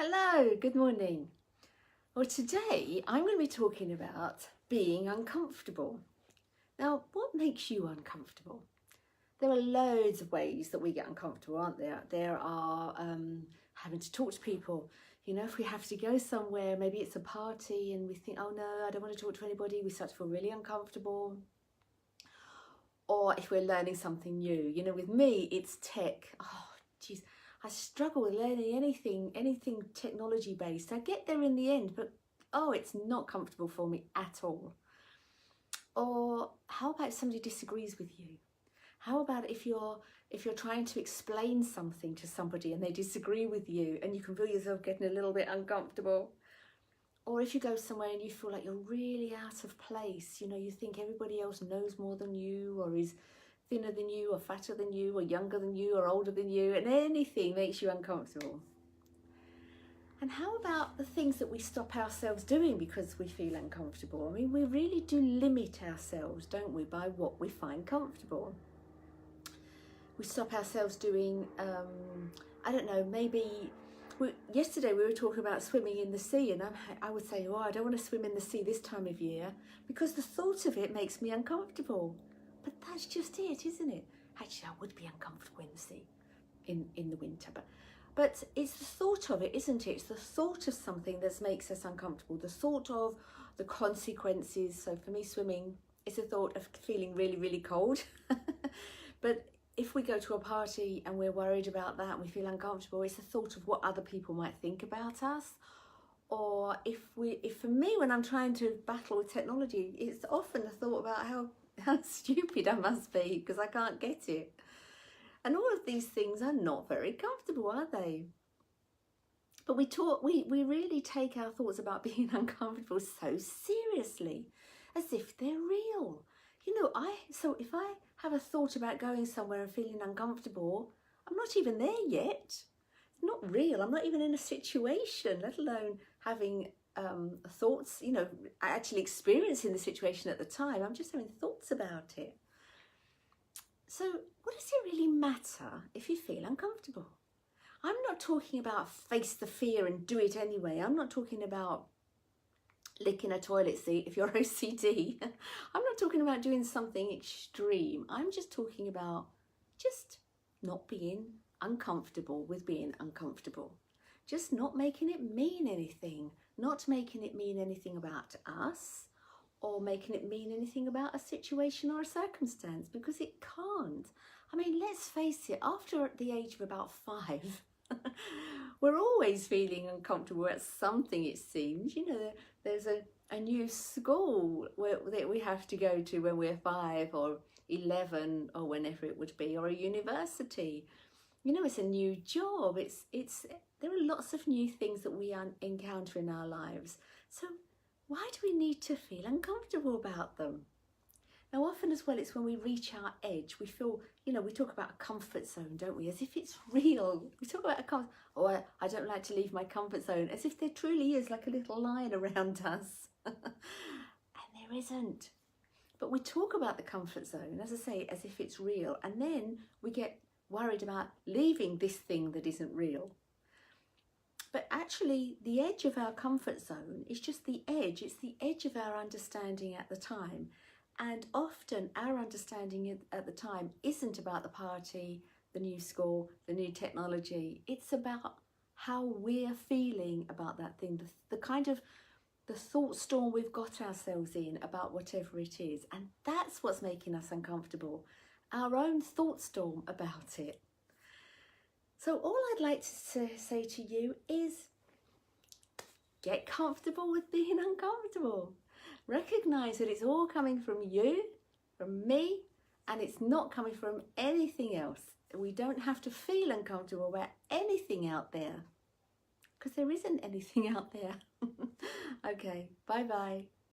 Hello, good morning. Well, today I'm going to be talking about being uncomfortable. Now, what makes you uncomfortable? There are loads of ways that we get uncomfortable, aren't there? There are having to talk to people. You know, if we have to go somewhere, maybe it's a party and we think, oh no, I don't want to talk to anybody, we start to feel really uncomfortable. Or if we're learning something new. You know, with me, it's tech. Oh, geez. I struggle with learning anything technology based. I get there in the end, but oh, it's not comfortable for me at all. Or how about if somebody disagrees with you? How about if you're trying to explain something to somebody and they disagree with you and you can feel yourself getting a little bit uncomfortable? Or if you go somewhere and you feel like you're really out of place, you know, you think everybody else knows more than you or is thinner than you or fatter than you or younger than you or older than you, and anything makes you uncomfortable. And how about the things that we stop ourselves doing because we feel uncomfortable? I mean, we really do limit ourselves, don't we, by what we find comfortable. We stop ourselves doing, I don't know, maybe yesterday we were talking about swimming in the sea, and I would say, oh, I don't want to swim in the sea this time of year because the thought of it makes me uncomfortable. But that's just it, isn't it? Actually, I would be uncomfortable in the sea in the winter, but it's the thought of it, isn't it? It's the thought of something that makes us uncomfortable, the thought of the consequences. So for me, swimming is a thought of feeling really, really cold. But if we go to a party and we're worried about that and we feel uncomfortable, it's the thought of what other people might think about us. Or if for me, when I'm trying to battle with technology, it's often the thought about how stupid I must be because I can't get it. And all of these things are not very comfortable, are they? But we really take our thoughts about being uncomfortable so seriously, as if they're real. You know, so if I have a thought about going somewhere and feeling uncomfortable, I'm not even there yet. It's not real. I'm not even in a situation, let alone having thoughts, you know, actually experiencing the situation at the time. I'm just having thoughts about it. So what does it really matter if you feel uncomfortable? I'm not talking about face the fear and do it anyway. I'm not talking about licking a toilet seat if you're OCD. I'm not talking about doing something extreme. I'm just talking about just not being uncomfortable with being uncomfortable. Just not making it mean anything. Not making it mean anything about us or making it mean anything about a situation or a circumstance, because it can't. I mean, let's face it, after the age of about 5, we're always feeling uncomfortable at something, it seems. You know, there's a new school that we have to go to when we're 5 or 11 or whenever it would be, or a university. You know, it's a new job. There are lots of new things that we encounter in our lives. So why do we need to feel uncomfortable about them? Now, often as well, it's when we reach our edge. We feel, you know, we talk about a comfort zone, don't we? As if it's real. We talk about I don't like to leave my comfort zone, as if there truly is like a little line around us. And there isn't. But we talk about the comfort zone, as I say, as if it's real. And then we get worried about leaving this thing that isn't real. But actually, the edge of our comfort zone is just the edge. It's the edge of our understanding at the time. And often our understanding at the time isn't about the party, the new school, the new technology. It's about how we're feeling about that thing, the kind of the thought storm we've got ourselves in about whatever it is. And that's what's making us uncomfortable, our own thought storm about it. So all I'd like to say to you is get comfortable with being uncomfortable. Recognise that it's all coming from you, from me, and it's not coming from anything else. We don't have to feel uncomfortable about anything out there, because there isn't anything out there. Okay, bye-bye.